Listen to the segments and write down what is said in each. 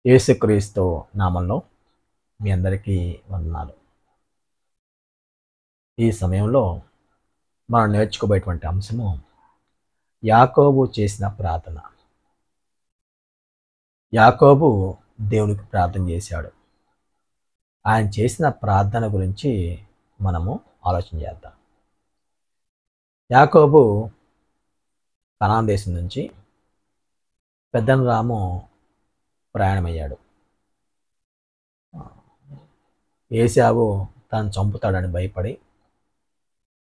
యేసుక్రీస్తు నామంలో మీ అందరికీ వందనాలు. ఈ సమయంలో మనం నేర్చుకోబోయేటువంటి అంశము యాకోబు చేసిన ప్రార్థన. యాకోబు దేవునికి ప్రార్థన చేశాడు. ఆయన చేసిన ప్రార్థన గురించి మనము ఆలోచన చేద్దాం. యాకోబు కనాను దేశం నుంచి పెద్దనరాము ప్రయాణమయ్యాడు. ఏశావు తను చంపుతాడని భయపడి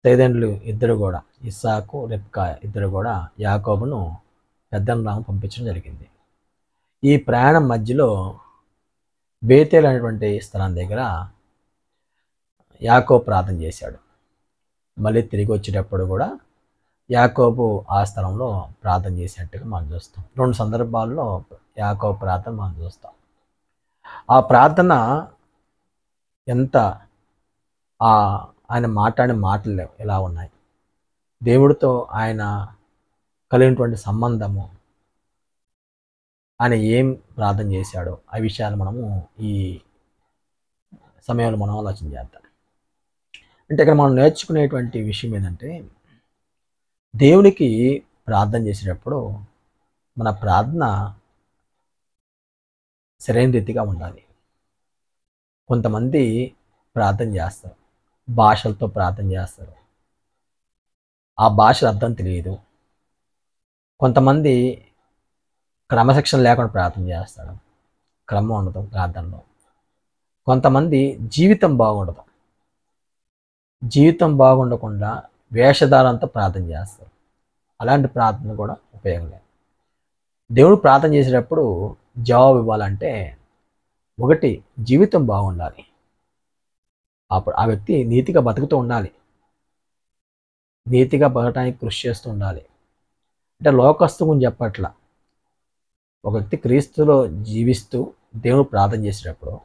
తల్లిదండ్రులు ఇద్దరు కూడా, ఇస్సాకు రెబ్కా ఇద్దరు కూడా యాకోబును పెద్దనరాము పంపించడం జరిగింది. ఈ ప్రయాణం మధ్యలో బేతేలు అనేటువంటి స్థలం దగ్గర యాకోబు ప్రార్థన చేశాడు. మళ్ళీ తిరిగి వచ్చేటప్పుడు కూడా యాకోబు ఆ స్థలంలో ప్రార్థన చేసినట్టుగా మనం చూస్తాం. 2 సందర్భాల్లో యాకోబు ప్రార్థన మనం చూస్తాం. ఆ ప్రార్థన ఎంత ఆయన మాట్లాడిన మాటలు ఎలా ఉన్నాయి, దేవుడితో ఆయన కలిగినటువంటి సంబంధము, ఆయన ఏం ప్రార్థన చేశాడో ఆ విషయాలు మనము ఈ సమయంలో మనం ఆలోచన చేద్దాం. అంటే ఇక్కడ మనం నేర్చుకునేటువంటి విషయం ఏంటంటే, దేవునికి ప్రార్థన చేసేటప్పుడు మన ప్రార్థన సరైన రీతిగా ఉండాలి. కొంతమంది ప్రార్థన చేస్తారు, భాషలతో ప్రార్థన చేస్తారు, ఆ భాషల అర్థం తెలియదు. కొంతమంది క్రమశిక్షణ లేకుండా ప్రార్థన చేస్తాడు, క్రమం ఉండదు ప్రార్థనలో. కొంతమంది జీవితం బాగుండదు, జీవితం బాగుండకుండా వేషధారంతో ప్రార్థన చేస్తారు. అలాంటి ప్రార్థన కూడా ఉపయోగం లేదు. దేవుడు ప్రార్థన చేసేటప్పుడు జవాబు ఇవ్వాలంటే, ఒకటి జీవితం బాగుండాలి, అప్పుడు ఆ వ్యక్తి నీతిగా బతుకుతూ ఉండాలి, నీతిగా బతకడానికి కృషి చేస్తూ ఉండాలి. అంటే లోకస్తు గురించి చెప్పట్ల. ఒక వ్యక్తి క్రీస్తులో జీవిస్తూ దేవుడు ప్రార్థన చేసేటప్పుడు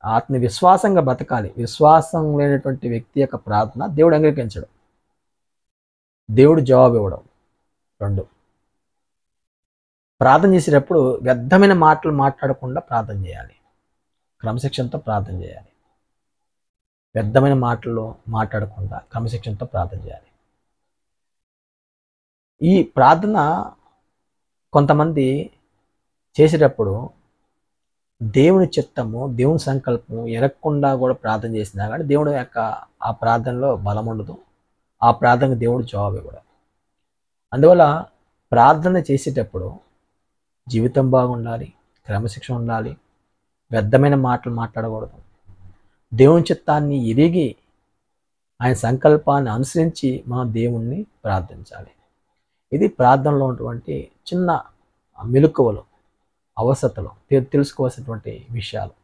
ఆత్మ విశ్వాసంగా బతకాలి. విశ్వాసం లేనటువంటి వ్యక్తి యొక్క ప్రార్థన దేవుడు అంగీకరించడు, దేవుడు జవాబు ఇవ్వడం. 2, ప్రార్థన చేసేటప్పుడు వ్యర్థమైన మాటలు మాట్లాడకుండా ప్రార్థన చేయాలి, క్రమశిక్షణతో ప్రార్థన చేయాలి. వ్యర్థమైన మాటలు మాట్లాడకుండా క్రమశిక్షణతో ప్రార్థన చేయాలి. ఈ ప్రార్థన కొంతమంది చేసేటప్పుడు దేవుని చిత్తము, దేవుని సంకల్పము ఎరగకుండా కూడా ప్రార్థన చేసినా కానీ దేవుడు యొక్క ఆ ప్రార్థనలో బలం ఉండదు, ఆ ప్రార్థనకు దేవుడు జవాబు ఇవ్వడు. అందువల్ల ప్రార్థన చేసేటప్పుడు జీవితం బాగుండాలి, క్రమశిక్షణ ఉండాలి, వ్యర్థమైన మాటలు మాట్లాడకూడదు. దేవుని చిత్తాన్ని ఎరిగి ఆయన సంకల్పాన్ని అనుసరించి మనం దేవుణ్ణి ప్రార్థించాలి. ఇది ప్రార్థనలో ఉన్నటువంటి చిన్న మెలకువలు, అవసరతలు, తెలుసుకోవాల్సినటువంటి విషయాలు.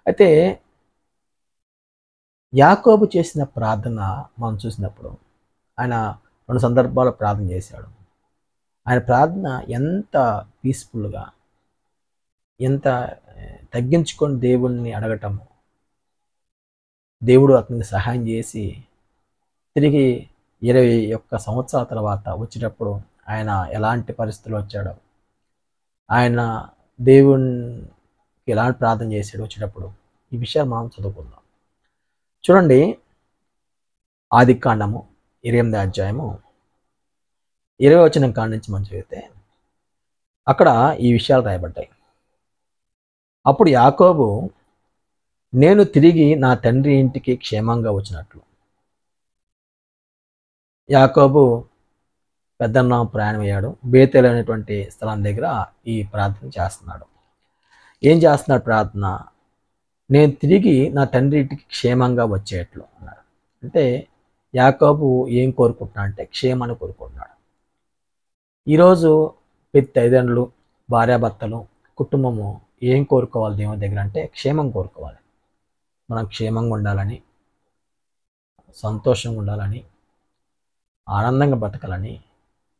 అయితే యాకోబు చేసిన ప్రార్థన మనం చూసినప్పుడు ఆయన 2 సందర్భాల్లో ప్రార్థన చేశాడు. ఆయన ప్రార్థన ఎంత పీస్ఫుల్గా, ఎంత తగ్గించుకొని దేవుణ్ణి అడగటము, దేవుడు అతనికి సహాయం చేసి తిరిగి 21 సంవత్సరాల తర్వాత వచ్చేటప్పుడు ఆయన ఎలాంటి పరిస్థితులు వచ్చాడో, ఆయన దేవునికి ఎలాంటి ప్రార్థన చేశాడు వచ్చేటప్పుడు, ఈ విషయాలు మనం చదువుకుందాం. చూడండి, ఆదికాండము 28వ అధ్యాయము 20వ వచనం కాడ నుంచి మనం చదివితే అక్కడ ఈ విషయాలు రాయబడ్డాయి. అప్పుడు యాకోబు, నేను తిరిగి నా తండ్రి ఇంటికి క్షేమంగా వచ్చినట్లు. యాకోబు పెద్దన్న ప్రయాణమయ్యాడు. బేతేలు అనేటువంటి స్థలం దగ్గర ఈ ప్రార్థన చేస్తున్నాడు. ఏం చేస్తున్నాడు ప్రార్థన? నేను తిరిగి నా తండ్రి ఇంటికి క్షేమంగా వచ్చేట్లు అన్నాడు. అంటే యాకోబు ఏం కోరుకుంటున్నాడు అంటే క్షేమాన్ని కోరుకుంటున్నాడు. ఈరోజు ప్రతి తల్లిదండ్రులు, భార్యాభర్తలు, కుటుంబము ఏం కోరుకోవాలి దేవుని దగ్గర అంటే క్షేమం కోరుకోవాలి. మనం క్షేమంగా ఉండాలని, సంతోషంగా ఉండాలని, ఆనందంగా బతకాలని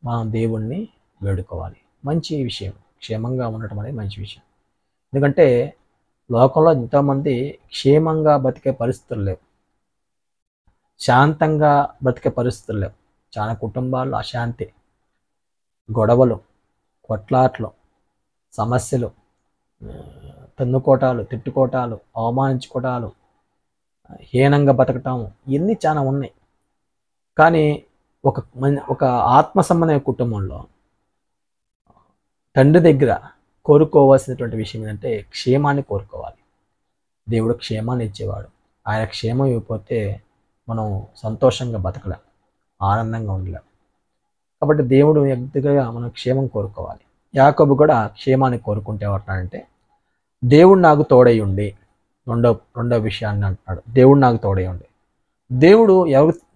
మనం దేవుణ్ణి వేడుకోవాలి. మంచి విషయం, క్షేమంగా ఉండటం అనేది మంచి విషయం. ఎందుకంటే లోకంలో ఎంతోమంది క్షేమంగా బతికే పరిస్థితులు లేవు, శాంతంగా బతికే పరిస్థితులు లేవు. చాలా కుటుంబాల్లో అశాంతి, గొడవలు, కొట్లాట్లు, సమస్యలు, తన్నుకోటాలు, తిట్టుకోటాలు, అవమానించుకోటాలు, హీనంగా బతకటం, ఇవన్నీ చాలా ఉన్నాయి. కానీ ఒక ఆత్మ సంబంధమైన కుటుంబంలో తండ్రి దగ్గర కోరుకోవాల్సినటువంటి విషయం ఏంటంటే క్షేమాన్ని కోరుకోవాలి. దేవుడు క్షేమాన్ని ఇచ్చేవాడు. ఆయన క్షేమం ఇవ్వకపోతే మనం సంతోషంగా బతకలేం, ఆనందంగా ఉండలేం. కాబట్టి దేవుడు దగ్గరగా మనం క్షేమం కోరుకోవాలి. యాకోబు కూడా క్షేమాన్ని కోరుకుంటే ఏమంటున్నాడంటే దేవుడు నాకు తోడై ఉండి, రెండో విషయాన్ని అంటున్నాడు, దేవుడు నాకు తోడై ఉండి. దేవుడు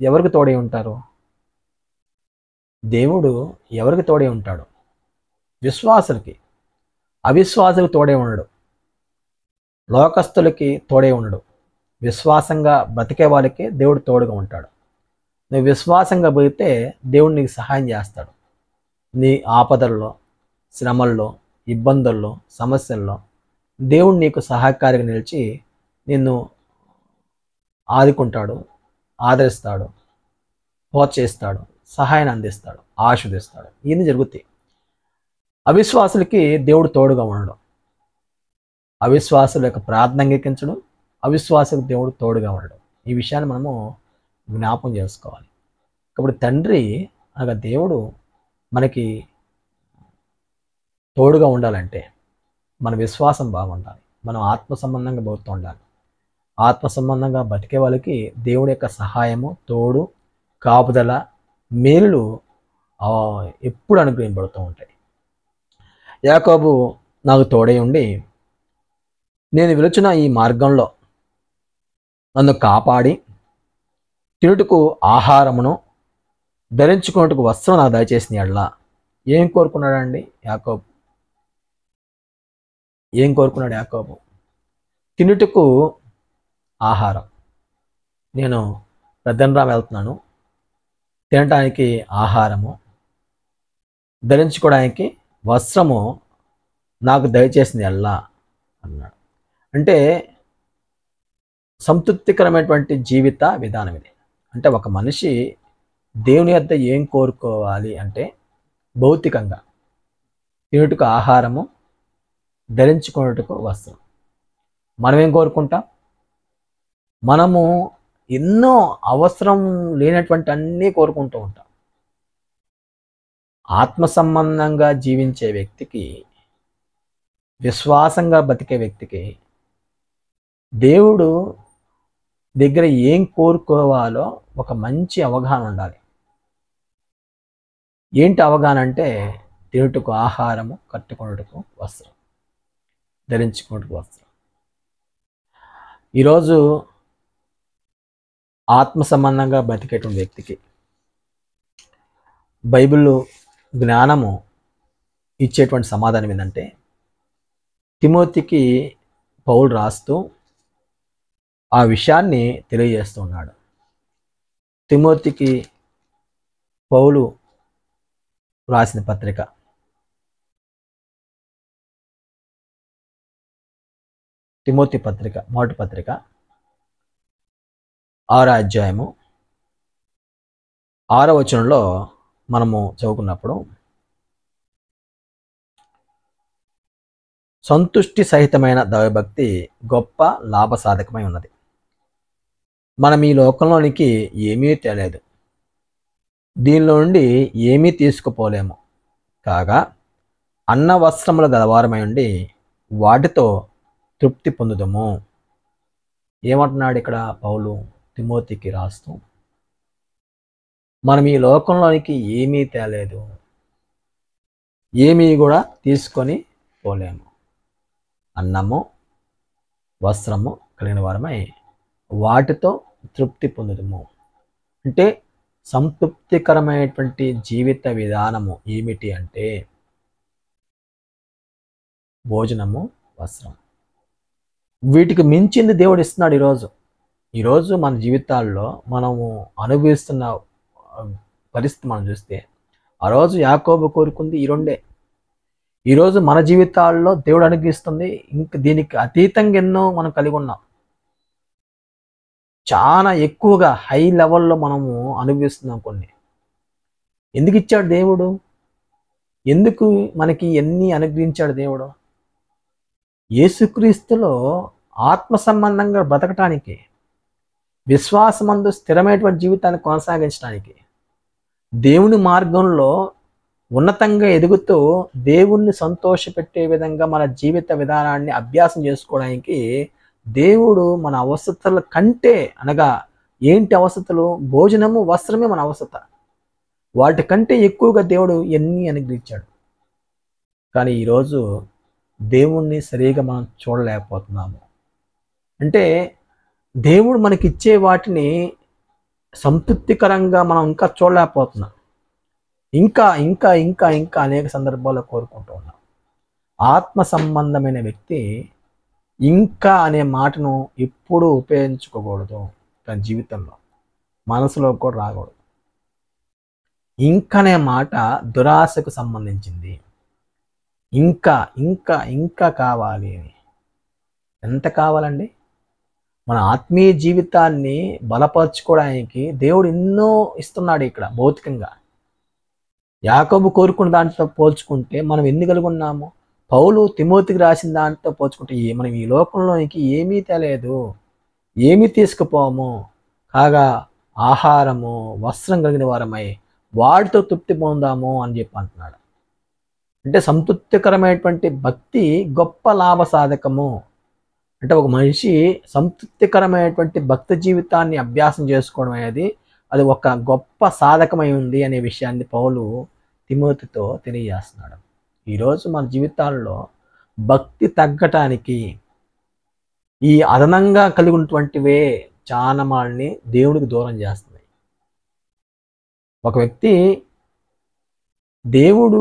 ఎవరికి తోడై ఉంటారు? దేవుడు ఎవరికి తోడై ఉంటాడు? విశ్వాసులకి. అవిశ్వాసులకు తోడే ఉండడు, లోకస్తులకి తోడే ఉండడు. విశ్వాసంగా బతికే వాళ్ళకి దేవుడు తోడుగా ఉంటాడు. నువ్వు విశ్వాసంగా బతికితే దేవుడు నీకు సహాయం చేస్తాడు. నీ ఆపదల్లో, శ్రమల్లో, ఇబ్బందుల్లో, సమస్యల్లో దేవుడు నీకు సహాయకారిగా నిలిచి నిన్ను ఆదుకుంటాడు, ఆదరిస్తాడు, ప్రోత్సహిస్తాడు, సహాయాన్ని అందిస్తాడు, ఆశీర్వదిస్తాడు. ఇవన్నీ జరుగుతాయి. అవిశ్వాసులకి దేవుడు తోడుగా ఉండడు. అవిశ్వాసుల యొక్క ప్రార్థన అంగీకరించడం, అవిశ్వాసులకు దేవుడు తోడుగా ఉండడం. ఈ విషయాన్ని మనము జ్ఞాపకం చేసుకోవాలి. కాబట్టి తండ్రి అనగా దేవుడు మనకి తోడుగా ఉండాలంటే మన విశ్వాసం బాగుండాలి, మనం ఆత్మ సంబంధంగా బతుకుతూ ఉండాలి. ఆత్మ సంబంధంగా బతికే వాళ్ళకి దేవుడి యొక్క సహాయము, తోడు, కాపుదల, మేలులు ఎప్పుడు అనుగ్రహింపబడుతూ ఉంటాయి. యాకోబు నాకు తోడై ఉండి నేను వెలుచున్న ఈ మార్గంలో నన్ను కాపాడి తినుటకు ఆహారమును, ధరించుకున్నట్టుకు వస్త్రం నాకు దయచేసిన ఎడల. ఏం కోరుకున్నాడండి యాకోబు? ఏం కోరుకున్నాడు యాకోబు? తినుటకు ఆహారం. నేను పెద్దనరామ వెళ్తున్నాను, తినటానికి ఆహారము, ధరించుకోవడానికి వస్త్రము నాకు దయచేసింది ఎల్లా అన్నాడు. అంటే సంతృప్తికరమైనటువంటి జీవిత విధానం ఇది. అంటే ఒక మనిషి దేవుని వద్ద ఏం కోరుకోవాలి అంటే భౌతికంగా తినుటకు ఆహారము, ధరించుకున్నట్టుకు వస్త్రం. మనం ఏం కోరుకుంటాం? మనము ఎన్నో అవసరం లేనటువంటి అన్నీ కోరుకుంటూ ఉంటాం. ఆత్మ సంబంధంగా జీవించే వ్యక్తికి, విశ్వాసంగా బతికే వ్యక్తికి దేవుడు దగ్గర ఏం కోరుకోవాలో ఒక మంచి అవగాహన ఉండాలి. ఏంటి అవగాహన అంటే తినుటకు ఆహారము, కట్టుకున్నట్టుకు వస్త్రం, ధరించుకున్నట్టుకు వస్త్రం. ఈరోజు ఆత్మ సంబంధంగా బతికేటువంటి వ్యక్తికి బైబిల్ జ్ఞానము ఇచ్చేటువంటి సమాధానం ఏంటంటే తిమోతికి పౌలు రాస్తూ ఆ విషయాన్ని తెలియజేస్తూ ఉన్నాడు. తిమోతికి పౌలు రాసిన పత్రిక తిమోతి పత్రిక, మొదటి పత్రిక 6వ అధ్యాయము 6వ వచనంలో మనము చదువుకున్నప్పుడు సంతుష్టి సహితమైన దైవభక్తి గొప్ప లాభసాధకమై ఉన్నది. మనం ఈ లోకంలోనికి ఏమీ తేలేదు, దీనిలో నుండి ఏమీ తీసుకుపోలేము. కాగా అన్న వస్త్రములు గలవారమై ఉండి వాటితో తృప్తి పొందుదము. ఏమంటున్నాడు ఇక్కడ పౌలు తిమోతికి రాస్తూ? మనం ఈ లోకంలోనికి ఏమీ తేలేదు, ఏమీ కూడా తీసుకొని పోలేము. అన్నము, వస్త్రము కలిగిన వారమై వాటితో తృప్తి పొందుదము. అంటే సంతృప్తికరమైనటువంటి జీవిత విధానము ఏమిటి అంటే భోజనము, వస్త్రం. వీటికి మించింది దేవుడు ఇస్తున్నాడు. ఈరోజు మన జీవితాల్లో మనము అనుభవిస్తున్న పరిస్థితి మనం చూస్తే ఆ రోజు యాకోబు కోరుకుంది ఈ రెండే. ఈరోజు మన జీవితాల్లో దేవుడు అనుగ్రహిస్తుంది ఇంక దీనికి అతీతంగా ఎన్నో మనం కలిగి ఉన్నాం. చాలా ఎక్కువగా హై లెవెల్లో మనము అనుభవిస్తున్నాం కొన్ని. ఎందుకు ఇచ్చాడు దేవుడు? ఎందుకు మనకి ఎన్ని అనుగ్రహించాడు దేవుడు? యేసుక్రీస్తులో ఆత్మ సంబంధంగా బ్రతకటానికి, విశ్వాసమందు స్థిరమైనటువంటి జీవితాన్ని కొనసాగించడానికి, దేవుని మార్గంలో ఉన్నతంగా ఎదుగుతూ దేవుణ్ణి సంతోషపెట్టే విధంగా మన జీవిత విధానాన్ని అభ్యాసం చేసుకోవడానికి దేవుడు మన అవసరతల కంటే, అనగా ఏంటి అవసరతలు? భోజనము, వస్త్రమే మన అవసరత. వాటి కంటే ఎక్కువగా దేవుడు ఎన్ని అనుగ్రహించాడు. కానీ ఈరోజు దేవుణ్ణి సరిగా మనం చూడలేకపోతున్నాము. అంటే దేవుడు మనకిచ్చే వాటిని సంతృప్తికరంగా మనం ఇంకా చూడలేకపోతున్నాం. ఇంకా ఇంకా ఇంకా ఇంకా అనేక సందర్భాల్లో కోరుకుంటూ ఉన్నాం. ఆత్మ సంబంధమైన వ్యక్తి ఇంకా అనే మాటను ఎప్పుడూ ఉపయోగించుకోకూడదు. తన జీవితంలో మనసులో కూడా రాకూడదు. ఇంకా అనే మాట దురాశకు సంబంధించింది. ఇంకా ఇంకా ఇంకా కావాలి అని. ఎంత కావాలండి? మన ఆత్మీయ జీవితాన్ని బలపరచుకోవడానికి దేవుడు ఎన్నో ఇస్తున్నాడు ఇక్కడ భౌతికంగా. యాకోబు కోరుకున్న దాంట్లో పోల్చుకుంటే మనం ఎన్ని కలిగి ఉన్నాము? పౌలు తిమోతికి రాసిన దాంట్లో పోల్చుకుంటే మనం ఈ లోకంలోనికి ఏమీ తెలియదు, ఏమీ తీసుకుపోము, కాగా ఆహారము వస్త్రం కలిగిన వారమై వాటితో తృప్తి పొందాము అని చెప్పి అంటున్నాడు. అంటే సంతృప్తికరమైనటువంటి భక్తి గొప్ప లాభ సాధకము. అంటే ఒక మనిషి సంతృప్తికరమైనటువంటి భక్తి జీవితాన్ని అభ్యాసం చేసుకోవడం అనేది అది ఒక గొప్ప సాధకమై ఉంది అనే విషయాన్ని పౌలు తిమోతితో తెలియజేస్తున్నాడు. ఈరోజు మన జీవితాల్లో భక్తి తగ్గటానికి ఈ అదనంగా కలిగి ఉన్నటువంటివే చాలా మనల్ని దేవుడికి దూరం చేస్తున్నాయి. ఒక వ్యక్తి దేవుడు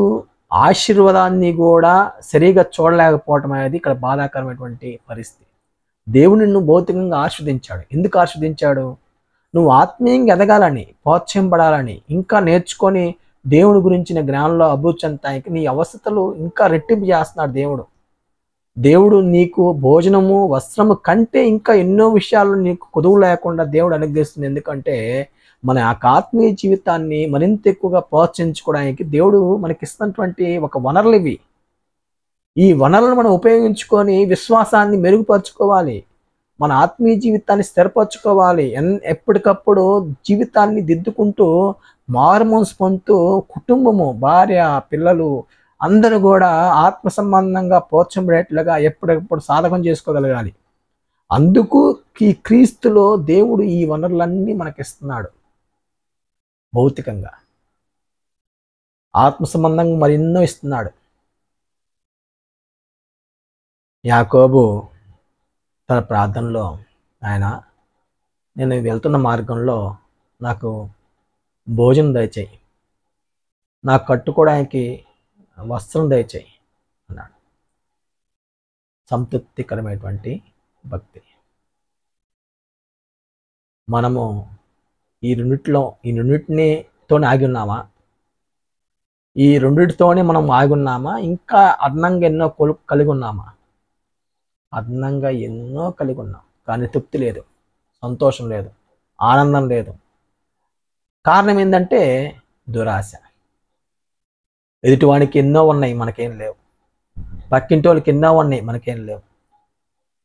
ఆశీర్వాదాన్ని కూడా సరిగా చూడలేకపోవటం అనేది ఇక్కడ బాధాకరమైనటువంటి పరిస్థితి. దేవుడు నిన్ను భౌతికంగా ఆస్వాదించాడు. ఎందుకు ఆస్వాదించాడు? నువ్వు ఆత్మీయంగా ఎదగాలని, ప్రోత్సహింపడాలని, ఇంకా నేర్చుకొని దేవుడి గురించిన జ్ఞానంలో అభివృద్ధి చెందడానికి నీ అవస్థలు ఇంకా రెట్టింపు చేస్తున్నాడు దేవుడు. దేవుడు నీకు భోజనము, వస్త్రము కంటే ఇంకా ఎన్నో విషయాలు నీకు కొదువు లేకుండా దేవుడు అనుగ్రహిస్తుంది. ఎందుకంటే మన ఆత్మీయ జీవితాన్ని మరింత ఎక్కువగా ప్రోత్సహించుకోవడానికి దేవుడు మనకిస్తున్నటువంటి ఒక వనరులు ఇవి. ఈ వనరులను మనం ఉపయోగించుకొని విశ్వాసాన్ని మెరుగుపరుచుకోవాలి, మన ఆత్మీయ జీవితాన్ని స్థిరపరచుకోవాలి. ఎప్పటికప్పుడు జీవితాన్ని దిద్దుకుంటూ మారుమనసు పొందుతూ కుటుంబము, భార్య, పిల్లలు అందరూ కూడా ఆత్మ సంబంధంగా ప్రోత్సహింపడేట్లుగా ఎప్పటికప్పుడు సాధకం చేసుకోగలగాలి. అందుకు ఈ క్రీస్తులో దేవుడు ఈ వనరులన్నీ మనకిస్తున్నాడు. భౌతికంగా, ఆత్మ సంబంధంగా మరెన్నో ఇస్తున్నాడు. యాకోబు తన ప్రార్థనలో, ఆయన నేను వెళ్తున్న మార్గంలో నాకు భోజనం దయచేయి, నాకు కట్టుకోవడానికి వస్త్రం దయచేయి అన్నాడు. సంతృప్తికరమైనటువంటి భక్తి. మనము ఈ రెండింటితోనే ఆగి ఉన్నామా? ఈ రెండింటితోనే మనం ఆగి ఉన్నామా? ఇంకా అదనంగా ఎన్నో కలిగి ఉన్నామా? అదనంగా ఎన్నో కలిగి ఉన్నాం, కానీ తృప్తి లేదు, సంతోషం లేదు, ఆనందం లేదు. కారణం ఏంటంటే దురాశ. ఎదుటివానికి ఎన్నో ఉన్నాయి, మనకేం లేవు. పక్కింటి వాళ్ళకి ఎన్నో ఉన్నాయి, మనకేం లేవు.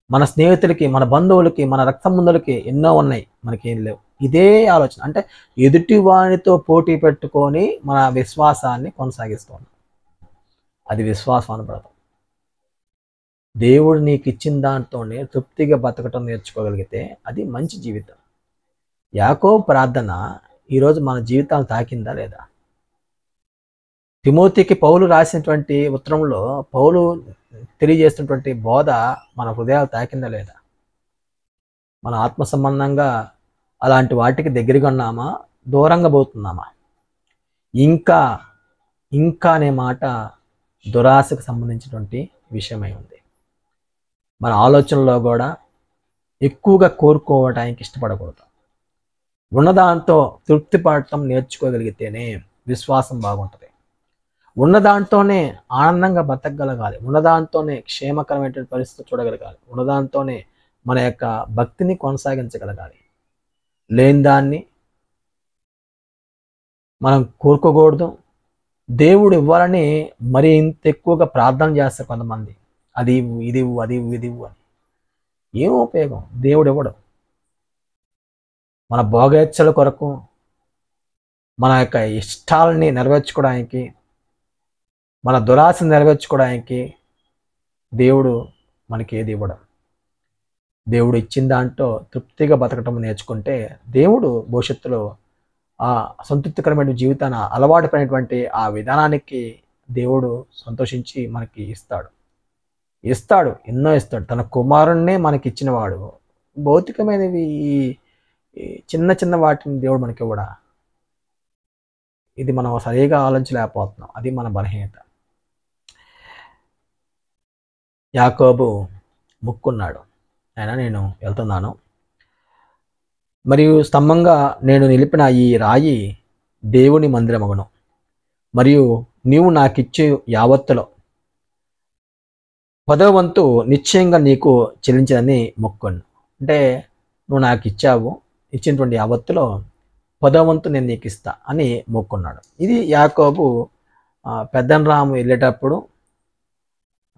మన స్నేహితులకి, మన బంధువులకి, మన రక్త సంబంధులకి ఎన్నో ఉన్నాయి, మనకేం లేవు. ఇదే ఆలోచన. అంటే ఎదుటి వానితో పోటీ పెట్టుకొని మన విశ్వాసాన్ని కొనసాగిస్తున్నాం. అది విశ్వాసం అనబడదు. దేవుడు నీకు ఇచ్చిన దాంతోనే తృప్తిగా బతకటం నేర్చుకోగలిగితే అది మంచి జీవితం. యాకోబు ప్రార్థన ఈరోజు మన జీవితాలు తాకిందా లేదా? తిమోతికి పౌలు రాసినటువంటి ఉత్తరంలో పౌలు తెలియజేస్తున్నటువంటి బోధ మన హృదయాలు తాకిందా లేదా? మన ఆత్మ సంబంధంగా అలాంటి వాటికి దగ్గరగా ఉన్నామా, దూరంగా పోతున్నామా? ఇంకా ఇంకా అనే మాట దురాశకు సంబంధించినటువంటి విషయమై ఉంది. మన ఆలోచనలో కూడా ఎక్కువగా కోరుకోవడానికి ఇష్టపడకూడదు. ఉన్నదాంతో తృప్తి పడటం నేర్చుకోగలిగితేనే విశ్వాసం బాగుంటుంది. ఉన్నదాంతోనే ఆనందంగా బతకగలగాలి, ఉన్నదాంతోనే క్షేమకరమైనటువంటి పరిస్థితి చూడగలగాలి, ఉన్నదాంతోనే మన యొక్క భక్తిని కొనసాగించగలగాలి. లేని దాన్ని మనం కోరుకోకూడదు. దేవుడు ఇవ్వాలని మరి ఇంత ఎక్కువగా ప్రార్థన చేస్తారు కొంతమంది. అది ఇవ్వు, ఇది ఇవ్వు, అది ఇవ్వు, ఇది ఇవ్వు అని. ఏం ఉపయోగం? దేవుడు ఇవ్వడు. మన భోగేచ్ఛల కొరకు, మన యొక్క ఇష్టాలని నెరవేర్చుకోవడానికి, మన దురాశను నెరవేర్చుకోవడానికి దేవుడు మనకి ఏది ఇవ్వడు. దేవుడు ఇచ్చిన దాంట్లో తృప్తిగా బతకటం నేర్చుకుంటే దేవుడు భవిష్యత్తులో ఆ సంతృప్తికరమైన జీవితాన్ని అలవాటు పడినటువంటి ఆ విధానానికి దేవుడు సంతోషించి మనకి ఇస్తాడు, ఎన్నో ఇస్తాడు. తన కుమారుణ్ణే మనకి ఇచ్చినవాడు. భౌతికమైనవి ఈ చిన్న చిన్న వాటిని దేవుడు మనకి ఇవ్వడా? ఇది మనం సరిగా ఆలోచించలేకపోతున్నాం. అది మన బలహీనత. యాకోబు ముక్కున్నాడు, అయినా నేను వెళ్తున్నాను, మరియు స్తంభంగా నేను నిలిపిన ఈ రాయి దేవుని మందిరమగును, మరియు నీవు నాకిచ్చే యావత్తులో 10వ వంతు నిశ్చయంగా నీకు చెల్లించదని మొక్కును. అంటే నువ్వు నాకు ఇచ్చినటువంటి యావత్తులో 10వ వంతు నేను నీకు ఇస్తా అని మొక్కున్నాడు. ఇది యాకోబు పెద్దనరాము వెళ్ళేటప్పుడు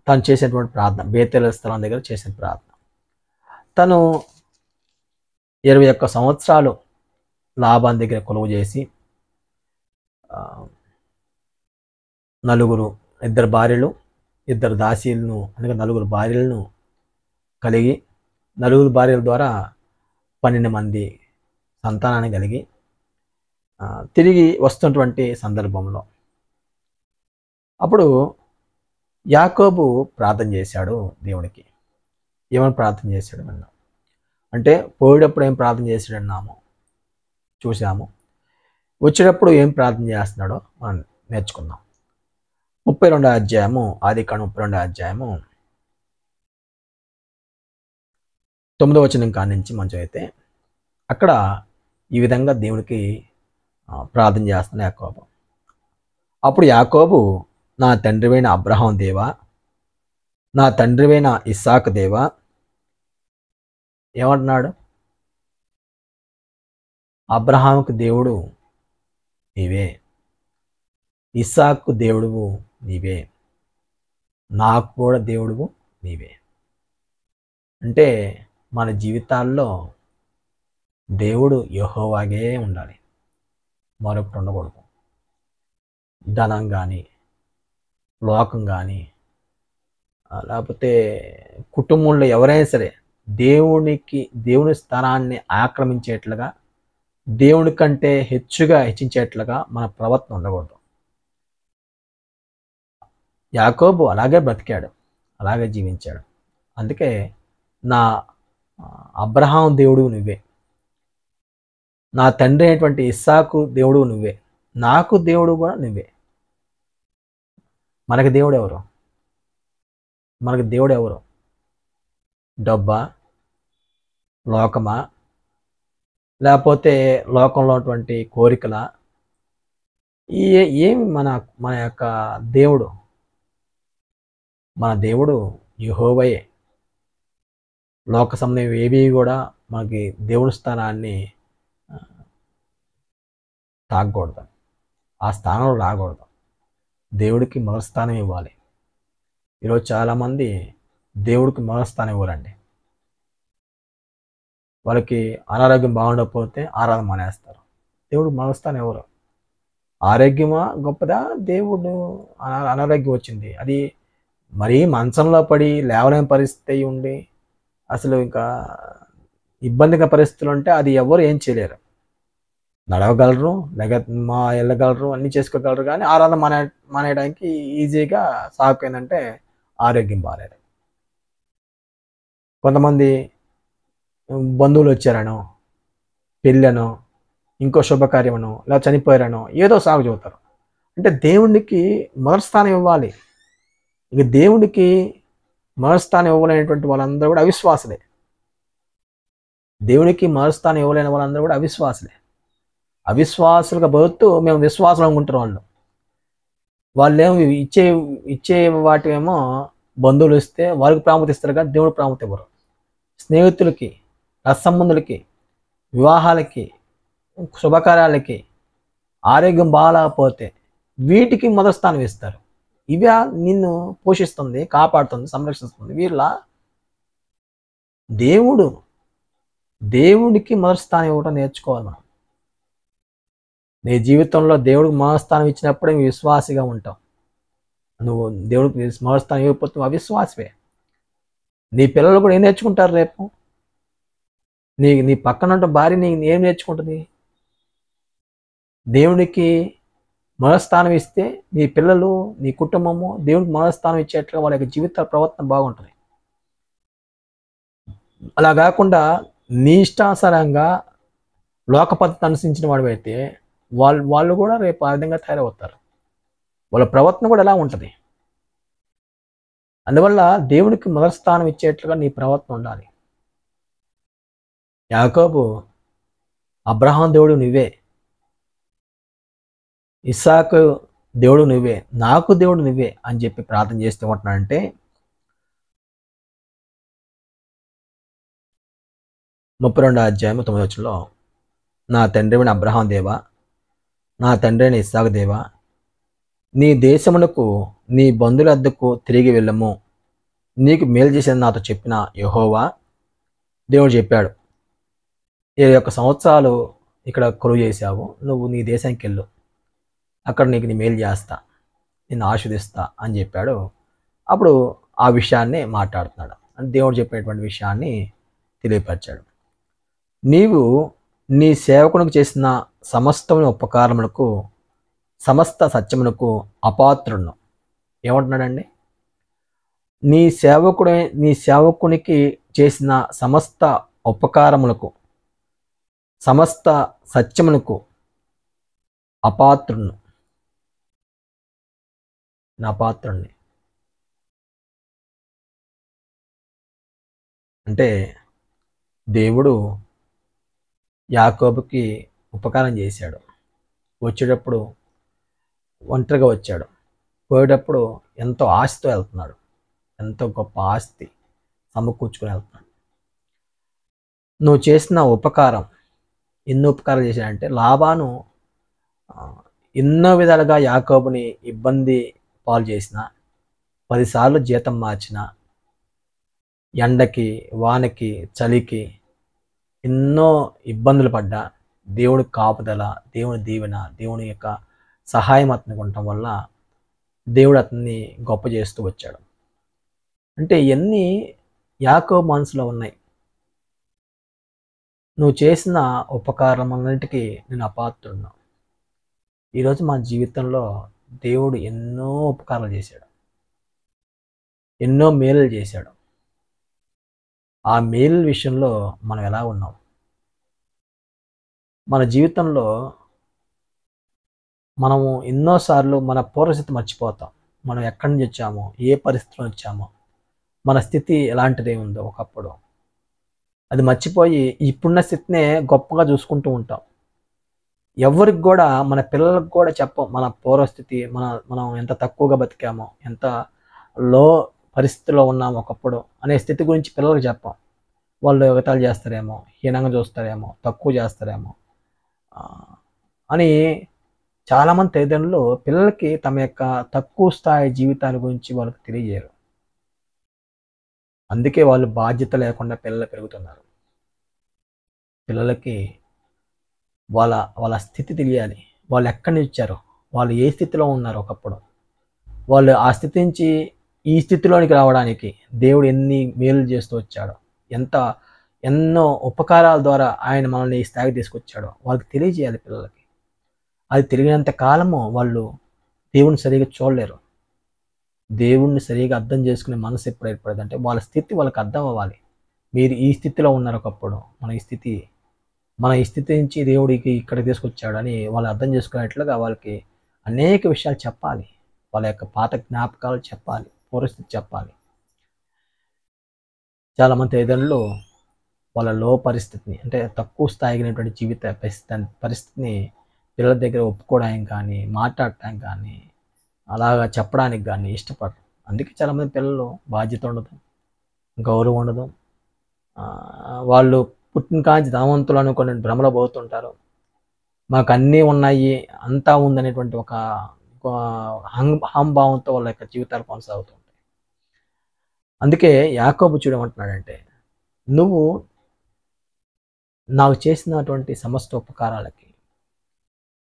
తను చేసినటువంటి ప్రార్థన, బేతేలు స్థలం దగ్గర చేసిన ప్రార్థన. తను 21 సంవత్సరాలు లాభాన్ దగ్గర కొలువు చేసి ఇద్దరు భార్యలు, 2 దాసీలను, అనగా 4 భార్యలను కలిగి 4 భార్యల ద్వారా 12 మంది సంతానాన్ని కలిగి తిరిగి వస్తున్నటువంటి సందర్భంలో అప్పుడు యాకోబు ప్రార్థన చేశాడు దేవునికి. ఏమని ప్రార్థన చేశాడు అన్నాం అంటే, పోయేటప్పుడు ఏం ప్రార్థన చేశాడన్నాము చూసాము, వచ్చేటప్పుడు ఏం ప్రార్థన చేస్తున్నాడో మనం నేర్చుకుందాం. 32వ అధ్యాయము, ఆదికాండం 32వ అధ్యాయము 9వ వచనం కాడి నుంచి మంచి అయితే అక్కడ ఈ విధంగా దేవునికి ప్రార్థన చేస్తున్న యాకోబు. అప్పుడు యాకోబు, నా తండ్రివైన అబ్రహాం దేవా, నా తండ్రివైన ఇస్సాకు దేవా, ఏమంటున్నాడు? అబ్రహాముకు దేవుడు నీవే, ఇస్సాకు దేవుడువు నీవే, నాకు కూడా దేవుడువు నీవే. అంటే మన జీవితాల్లో దేవుడు యెహోవాగే ఉండాలి, మరొకటి ఉండకూడదు. ధనం కానీ, లోకం కానీ, లేకపోతే కుటుంబంలో ఎవరైనా సరే దేవుని స్థానాన్ని ఆక్రమించేట్లుగా, దేవుని కంటే హెచ్చించేట్లుగా మన ప్రవర్తన ఉండకూడదు. యాకోబు అలాగే బ్రతికాడు, అలాగే జీవించాడు. అందుకే నా అబ్రహాం దేవుడు నువ్వే, నా తండ్రి అయినటువంటి ఇస్సాకు దేవుడు నువ్వే, నాకు దేవుడు కూడా నువ్వే. మనకి దేవుడు ఎవరు? డబ్బా, లోకమా, లేకపోతే లోకంలో ఉన్నటువంటి కోరికల? ఏమి మన యొక్క దేవుడు? మన దేవుడు యెహోవాయే. లోక సంబంధం ఏవి కూడా మనకి దేవుని స్థానాన్ని తాగకూడదు, ఆ స్థానంలో రాకూడదు. దేవుడికి మొదటి స్థానం ఇవ్వాలి. ఈరోజు చాలామంది దేవుడికి మొదటి స్థానం ఇవ్వరండి. వాళ్ళకి అనారోగ్యం బాగుండకపోతే ఆరాధన మానేస్తారు. దేవుడు మొదటి స్థానం ఎవరు? ఆరోగ్యమా గొప్పదా? దేవుడు అనారోగ్యం వచ్చింది, అది మరీ మంచంలో పడి లేవలేని పరిస్థితి ఉండి అసలు ఇంకా ఇబ్బందిగా పరిస్థితులు ఉంటే అది ఎవరు ఏం చేయలేరు. నడవగలరు, వెళ్ళగలరు, అన్నీ చేసుకోగలరు, కానీ ఆరాధన మానేయడానికి ఈజీగా సాకు ఏంటంటే ఆరోగ్యం బాగాలేదు. కొంతమంది బంధువులు వచ్చారనో, పెళ్ళనో, ఇంకో శుభకార్యమనో, లేదా చనిపోయారనో ఏదో సాగు చెబుతారు. అంటే దేవునికి మొదటి స్థానం ఇవ్వాలి. ఇక దేవుడికి మొదటి స్థానం ఇవ్వలేనటువంటి వాళ్ళందరూ కూడా అవిశ్వాసులే. దేవునికి మొదటి స్థానం ఇవ్వలేని వాళ్ళందరూ కూడా అవిశ్వాసులే. అవిశ్వాసులుగా బతుకుతూ మేము విశ్వాసం అనుకుంటారు. వాళ్ళేమో ఇచ్చే వాటివేమో బంధువులు ఇస్తే వాళ్ళకి ప్రాముఖ్యత ఇస్తారు, కానీ దేవుడు ప్రాముఖ్యత ఇవ్వరు. స్నేహితులకి, రసంబంధులకి, వివాహాలకి, శుభకార్యాలకి, ఆరోగ్యం బాగాలేకపోతే వీటికి మొదటి స్థానం ఇస్తారు. ఇవి నిన్ను పోషిస్తుంది, కాపాడుతుంది, సంరక్షిస్తుంది. వీళ్ళ దేవుడికి మొదటి స్థానం ఇవ్వడం నేర్చుకోవాలి మనం. నీ జీవితంలో దేవుడికి మొదటి స్థానం ఇచ్చినప్పుడే నువ్వు విశ్వాసిగా ఉంటావు. నువ్వు దేవుడికి మొదటి స్థానం ఇవ్వకపోతే నువ్వు అవిశ్వాసవే. నీ పిల్లలు కూడా ఏం నేర్చుకుంటారు రేపు? నీ పక్కన భార్య ఏం నేర్చుకుంటుంది? దేవుడికి మొదటి స్థానం ఇస్తే నీ పిల్లలు, నీ కుటుంబము దేవుడికి మొదటి స్థానం ఇచ్చేట్లుగా వాళ్ళ యొక్క జీవిత ప్రవర్తన బాగుంటుంది. అలా కాకుండా నీ ఇష్టానుసారంగా లోక పద్ధతి అనుసరించిన వాడు అయితే వాళ్ళు కూడా రేపు ఆ విధంగా తయారవుతారు. వాళ్ళ ప్రవర్తన కూడా ఎలా ఉంటుంది. అందువల్ల దేవుడికి మొదటి స్థానం ఇచ్చేట్లుగా నీ ప్రవర్తన ఉండాలి. యాకోబు, అబ్రహాం దేవుడు నువ్వే, ఇస్సాకు దేవుడు నువ్వే, నాకు దేవుడు నువ్వే అని చెప్పి ప్రార్థన చేస్తూ ఉంటున్నాడంటే 32 అధ్యాయం 9 వచనంలో, నా తండ్రిని అబ్రహాం దేవా, నా తండ్రిని ఇస్సాకు దేవా, నీ దేశమునకు నీ బంధువుల వద్దకు తిరిగి వెళ్ళము, నీకు మేలు చేసేది నాతో చెప్పిన యెహోవా దేవుడు చెప్పాడు, 21 సంవత్సరాలు ఇక్కడ కొలువు చేశావు, నువ్వు నీ దేశానికి వెళ్ళు, అక్కడ నీకు నీ మేలు చేస్తా, నిన్ను ఆశీర్వదిస్తా అని చెప్పాడు. అప్పుడు ఆ విషయాన్ని మాట్లాడుతున్నాడు. దేవుడు చెప్పినటువంటి విషయాన్ని తెలియపరిచాడు. నీవు నీ సేవకునికి చేసిన సమస్తమైన ఉపకారములకు, సమస్త సత్యమునకు అపాత్రుడును. ఏమంటున్నాడండి? నీ సేవకునికి చేసిన సమస్త ఉపకారములకు, సమస్త సత్యమునకు అపాత్రుడును. నా పాత్రుణ్ణి అంటే దేవుడు యాకోబుకి ఉపకారం చేశాడు. వచ్చేటప్పుడు ఒంటరిగా వచ్చాడు, పోయేటప్పుడు ఎంతో ఆస్తితో వెళ్తున్నాడు, ఎంతో గొప్ప ఆస్తి సమకూర్చుకొని వెళ్తున్నాడు. నువ్వు చేసిన ఉపకారం, ఎన్నో ఉపకారం చేశాడంటే, లాబాను ఎన్నో విధాలుగా యాకోబుని ఇబ్బంది పాలు చేసిన, 10 సార్లు జీతం మార్చిన, ఎండకి, వానకి, చలికి ఎన్నో ఇబ్బందులు పడ్డా, దేవుడి కాపుదల, దేవుని దీవెన, దేవుని యొక్క సహాయం అతనికి ఉండటం వల్ల దేవుడు అతన్ని గొప్ప చేస్తూ వచ్చాడు. అంటే ఇవన్నీ యాకోబు మనసులో ఉన్నాయి. నువ్వు చేసిన ఉపకారం అన్నిటికీ నేను అపాత్రుడును. ఈరోజు మన జీవితంలో దేవుడు ఎన్నో ఉపకారాలు చేశాడు, ఎన్నో మేలు చేశాడు. ఆ మేలు విషయంలో మనం ఎలా ఉన్నాం? మన జీవితంలో మనము ఎన్నోసార్లు మన పూర్వస్థితి మర్చిపోతాం. మనం ఎక్కడి నుంచి వచ్చామో, ఏ పరిస్థితిలో వచ్చామో, మన స్థితి ఎలాంటిది ఉందో ఒకప్పుడు అది మర్చిపోయి ఇప్పుడున్న స్థితినే గొప్పగా చూసుకుంటూ ఉంటాం. ఎవరికి కూడా, మన పిల్లలకు కూడా చెప్పం మన పూర్వస్థితి, మనం ఎంత తక్కువగా బతికామో, ఎంత లో పరిస్థితిలో ఉన్నామో ఒకప్పుడు అనే స్థితి గురించి పిల్లలకు చెప్పం. వాళ్ళు ఎగతాళి చేస్తారేమో, హీనంగా చూస్తారేమో, తక్కువ చేస్తారేమో అని చాలామంది తల్లిదండ్రులు పిల్లలకి తమ యొక్క తక్కువ స్థాయి జీవితాల గురించి వాళ్ళకి తెలియజేయరు. అందుకే వాళ్ళు బాధ్యత లేకుండా పిల్లలు పెరుగుతున్నారు. పిల్లలకి వాళ్ళ స్థితి తెలియాలి. వాళ్ళు ఎక్కడి నుంచి వచ్చారో, వాళ్ళు ఏ స్థితిలో ఉన్నారు ఒకప్పుడు, వాళ్ళు ఆ స్థితి నుంచి ఈ స్థితిలోనికి రావడానికి దేవుడు ఎన్ని మేలు చేస్తూ వచ్చాడో, ఎన్నో ఉపకారాల ద్వారా ఆయన మనల్ని ఈ స్థాయికి తీసుకొచ్చాడో వాళ్ళకి తెలియజేయాలి పిల్లలకి. అది తెలియనంత కాలము వాళ్ళు దేవుణ్ణి సరిగా చూడలేరు. దేవుణ్ణి సరిగా అర్థం చేసుకునే మనసు ఎప్పుడు ఏర్పడదంటే వాళ్ళ స్థితి వాళ్ళకి అర్థం అవ్వాలి. మీరు ఈ స్థితిలో ఉన్నారు ఒకప్పుడు, మన ఈ స్థితి నుంచి దేవుడికి ఇక్కడ తీసుకొచ్చాడు అని వాళ్ళు అర్థం చేసుకునేట్లుగా వాళ్ళకి అనేక విషయాలు చెప్పాలి. వాళ్ళ యొక్క పాత జ్ఞాపకాలు చెప్పాలి, పూర్వస్థితి చెప్పాలి. చాలామంది తల్లిదండ్రులు వాళ్ళ లో పరిస్థితిని, అంటే తక్కువ స్థాయిగినటువంటి జీవిత పరిస్థితిని పిల్లల దగ్గర ఒప్పుకోవడానికి కానీ, మాట్లాడటానికి కానీ, అలాగా చెప్పడానికి కానీ ఇష్టపడరు. అందుకే చాలామంది పిల్లలు బాధ్యత ఉండదు, గౌరవం ఉండదు. వాళ్ళు పుట్టిన కాంచి ధనవంతులు అనుకుని భ్రమలో పోతుంటారు. మాకు అన్నీ ఉన్నాయి, అంతా ఉందనేటువంటి ఒక అహంభావంతో వాళ్ళ యొక్క జీవితాలు కొనసాగుతూ ఉంటాయి. అందుకే యాకోబు చూడమంటున్నాడంటే, నువ్వు నాకు చేసినటువంటి సమస్త ఉపకారాలకి,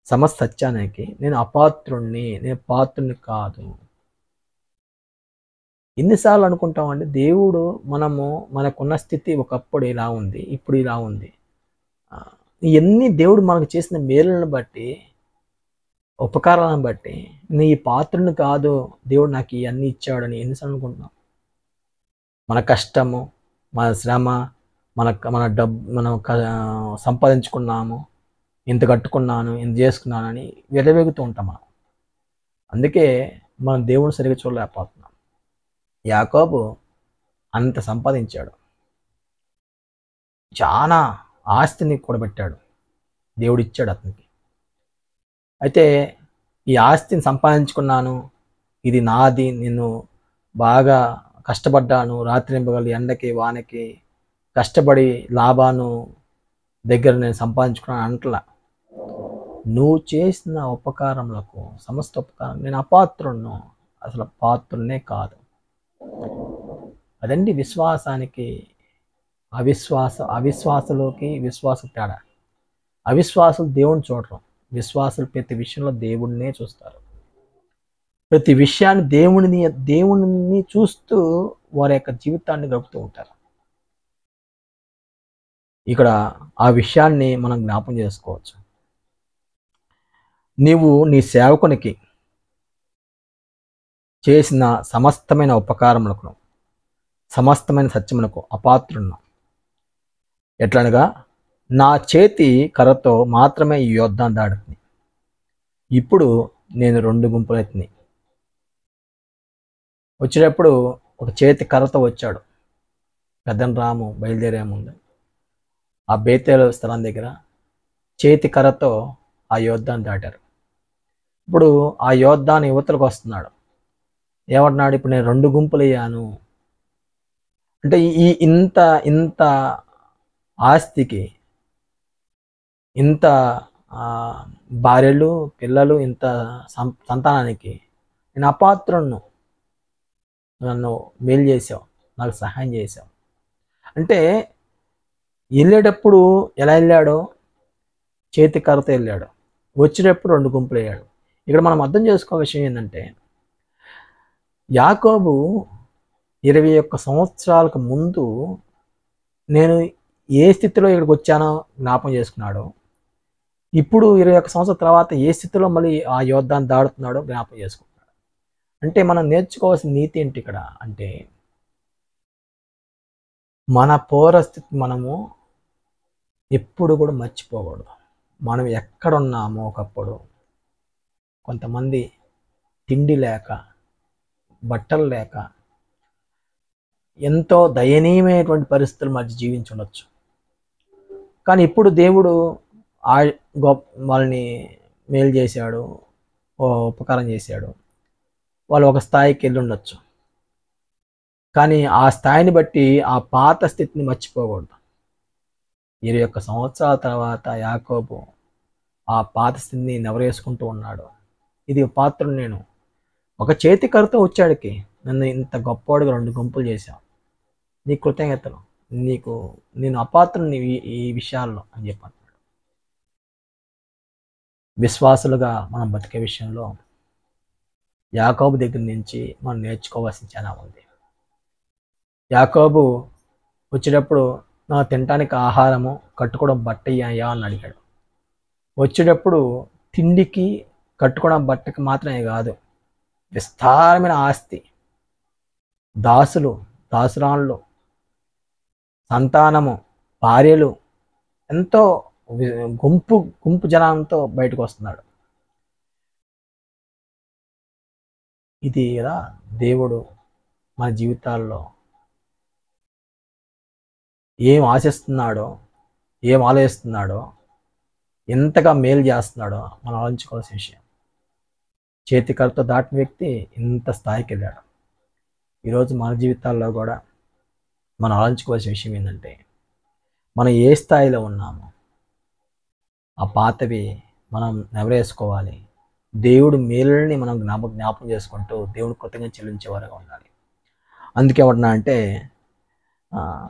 సమస్త సత్యానికి నేను అపాత్రుణ్ణి, నేను పాత్రుణ్ణి కాదు. ఎన్నిసార్లు అనుకుంటామండి దేవుడు మనకున్న స్థితి ఒకప్పుడు ఇలా ఉంది, ఇప్పుడు ఇలా ఉంది. ఇవన్నీ దేవుడు మనకు చేసిన మేలులను బట్టి, ఉపకారాలను బట్టి, నీ పాత్రుని కాదు దేవుడు నాకు ఇవన్నీ ఇచ్చాడని ఎన్నిసార్లు అనుకుంటున్నాం. మన కష్టము, మన శ్రమ, మన డబ్బు మనం సంపాదించుకున్నాము, ఇంత కట్టుకున్నాను, ఇంత చేసుకున్నానని వెలవేగుతూ ఉంటాం మనం. అందుకే మనం దేవుని సరిగ్గా చూడలేకపోతున్నాం. యాకోబు అంత సంపాదించాడు, చాలా ఆస్తిని కూడబెట్టాడు, దేవుడు ఇచ్చాడు అతనికి. అయితే ఈ ఆస్తిని సంపాదించుకున్నాను, ఇది నాది, నేను బాగా కష్టపడ్డాను, రాత్రింబగళ్ళు ఎండకి వానకి కష్టపడి లాభాను దగ్గర నేను సంపాదించుకున్నాను అంటలా. నువ్వు చేసిన ఉపకారములకు, సమస్త ఉపకారం, నేను అపాత్రుడును, అసలు పాత్రున్నే కాదు. అదండి విశ్వాసానికి అవిశ్వాసలోకి విశ్వాసం తేడా. అవిశ్వాసులు దేవుణ్ణి చూడరు, విశ్వాసులు ప్రతి విషయంలో దేవుడినే చూస్తారు. ప్రతి విషయాన్ని దేవుడిని చూస్తూ వారి యొక్క జీవితాన్ని గడుపుతూ ఉంటారు. ఇక్కడ ఆ విషయాన్ని మనం జ్ఞాపం చేసుకోవచ్చు. నీవు నీ సేవకునికి చేసిన సమస్తమైన ఉపకారములకు, సమస్తమైన సత్యములకు అపాత్రుడును. ఎట్లనగా నా చేతి కర్రతో మాత్రమే ఈ యోర్దాను దాటుతుంది, ఇప్పుడు నేను 2 గుంపులెత్తిని. వచ్చేటప్పుడు ఒక చేతి కర్రతో వచ్చాడు. పెద్దనరాము బయలుదేరే ముందు ఆ బేతేలు స్థలం దగ్గర చేతి కర్రతో ఆ యోర్దాను దాటారు. ఇప్పుడు ఆ యోర్దాను యువతలకు వస్తున్నాడు. ఏమంటున్నాడు, ఇప్పుడు నేను 2 గుంపులు అయ్యాను అంటే ఇంత ఆస్తికి, ఇంత భార్యలు పిల్లలు, ఇంత సంతానానికి నేను అపాత్రుడును, నన్ను మేలు చేసావు, నాకు సహాయం చేసావు అంటే. వెళ్ళేటప్పుడు ఎలా వెళ్ళాడో చేతి కర్రతో వెళ్ళాడు, వచ్చేటప్పుడు 2 గుంపులు అయ్యాడు. ఇక్కడ మనం అర్థం చేసుకో విషయం ఏంటంటే, యాకోబు 21 సంవత్సరాలకు ముందు నేను ఏ స్థితిలో ఇక్కడికి వచ్చానో జ్ఞాపం చేసుకున్నాడు. ఇప్పుడు 21 సంవత్సరాల తర్వాత ఏ స్థితిలో మళ్ళీ ఆ యోర్దాను దాడుతున్నాడో జ్ఞాపం చేసుకుంటున్నాడు. అంటే మనం నేర్చుకోవాల్సిన నీతి ఏంటి ఇక్కడ అంటే, మన పూర్వస్థితి మనము ఎప్పుడు కూడా మర్చిపోకూడదు. మనం ఎక్కడున్నామో ఒకప్పుడు, కొంతమంది తిండి లేక, బట్టలు లేక, ఎంతో దయనీయమైనటువంటి పరిస్థితుల మధ్య జీవించుండొచ్చు. కానీ ఇప్పుడు దేవుడు వాళ్ళని మేలు చేశాడు, ఉపకారం చేశాడు, వాళ్ళు ఒక స్థాయికి వెళ్ళి ఉండొచ్చు. కానీ ఆ స్థాయిని బట్టి ఆ పాత స్థితిని మర్చిపోకూడదు. 21 సంవత్సరాల తర్వాత యాకోబు ఆ పాత స్థితిని నెవరేసుకుంటూ ఉన్నాడు. ఇది పాత్రుడు నేను, ఒక చేతి కర్రతో వచ్చాడికి, నన్ను ఇంత గొప్పవాడుగా 2 గుంపులు చేశావు, నీ కృతజ్ఞతలు, నేను అపాత్రుని ఈ విషయాల్లో అని చెప్పాను. విశ్వాసులుగా మనం బతికే విషయంలో యాకోబు దగ్గర నుంచి మనం నేర్చుకోవాల్సిన చాలా ఉంది. యాకోబు వచ్చేటప్పుడు నా తినటానికి ఆహారము, కట్టుకోవడం బట్ట అయ్యా అని అడిగాడు. వచ్చేటప్పుడు తిండికి, కట్టుకోవడం బట్టకి మాత్రమే కాదు, విస్తారమైన ఆస్తి, దాసులు, దాసురాళ్ళు, సంతానము, భార్యలు, ఎంతో గుంపు జనంతో బయటకు వస్తున్నాడు. ఇది కదా దేవుడు మన జీవితాల్లో ఏం ఆశిస్తున్నాడో, ఏం ఆలోచిస్తున్నాడో, ఎంతగా మేలు చేస్తున్నాడో మనం ఆలోచించుకోవాల్సిన విషయం. చేతికరతో దాటిన వ్యక్తి ఇంత స్థాయికి వెళ్ళాడు. ఈరోజు మన జీవితాల్లో కూడా మనం ఆలోచించుకోవాల్సిన విషయం ఏంటంటే, మనం ఏ స్థాయిలో ఉన్నామో ఆ పాతవి మనం నెవరేసుకోవాలి, దేవుడు మేలుని మనం జ్ఞాపకం చేసుకుంటూ దేవుడు కృతజ్ఞత చెల్లించేవారుగా ఉండాలి. అందుకే ఏమంటున్నా అంటే ఆ,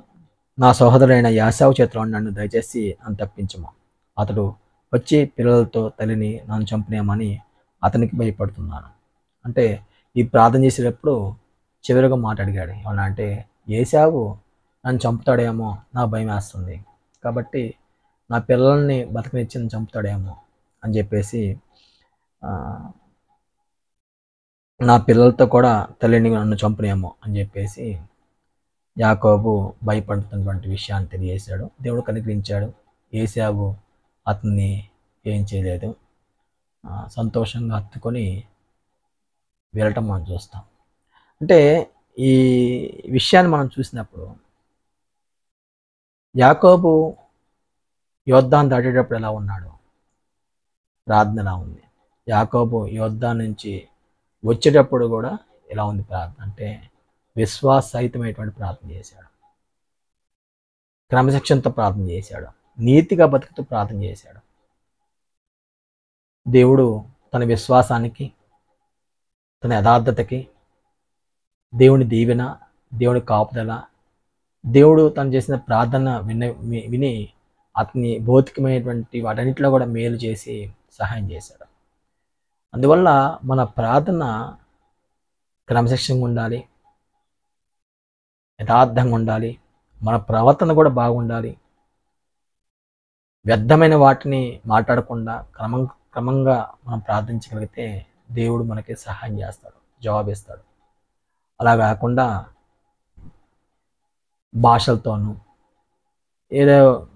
నా సహోదరుడైన యాశావు చేతిలో నన్ను దయచేసి నన్ను తప్పించము. అతడు వచ్చి పిల్లలతో తల్లిని నన్ను చంపినేమని అతనికి భయపడుతున్నాను. అంటే ఈ ప్రార్థన చేసేటప్పుడు చివరిగా మాట అడిగాడు. ఏమన్నా అంటే ఏశావు నన్ను చంపుతాడేమో నా భయం వేస్తుంది. కాబట్టి నా పిల్లల్ని బతకనిచ్చి నన్ను చంపుతాడేమో అని చెప్పేసి ఆ, నా పిల్లలతో కూడా తల్లిని నన్ను చంపునేమో అని చెప్పేసి యాకోబు భయపడుతున్నటువంటి విషయాన్ని తెలియజేశాడు. దేవుడు కనికరించాడు. ఏశావు అతన్ని ఏం చేయలేదు. సంతోషంగా హత్తుకొని వెళ్ళటం మనం చూస్తాం. అంటే ఈ విషయాన్ని మనం చూసినప్పుడు యాకోబు యోర్దాను దాటేటప్పుడు ఎలా ఉన్నాడు? ప్రార్థన ఎలా ఉంది? యాకోబు యోర్దాను నుంచి వచ్చేటప్పుడు కూడా ఎలా ఉంది ప్రార్థన? అంటే విశ్వాససహితమైనటువంటి ప్రార్థన చేశాడు. క్రమశిక్షణతో ప్రార్థన చేశాడు. నీతిగా బతుకుతూ ప్రార్థన చేశాడు. దేవుడు తన విశ్వాసానికి, తన యథార్థతకి, దేవుని దీవెన, దేవుని కాపుదల, దేవుడు తను చేసిన ప్రార్థన విని అతని భౌతికమైనటువంటి వాటన్నిటిలో కూడా మేలు చేసి సహాయం చేశాడు. అందువల్ల మన ప్రార్థన క్రమశిక్షణగా ఉండాలి, యథార్థంగా ఉండాలి, మన ప్రవర్తన కూడా బాగుండాలి. వ్యర్థమైన వాటిని మాట్లాడకుండా క్రమంగా మనం ప్రార్థించగలిగితే దేవుడు మనకి సహాయం చేస్తాడు, జవాబిస్తాడు. అలా కాకుండా భాషలతోనూ ఏదో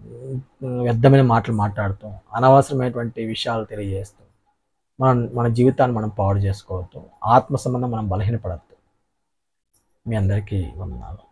వ్యర్థమైన మాటలు మాట్లాడుతూ అనవసరమైనటువంటి విషయాలు తెలియజేస్తూ మన జీవితాన్ని మనం పాడు చేసుకోవద్దు. ఆత్మ సంబంధం మనం బలహీనపడద్దు. మీ అందరికీ వందనాలు.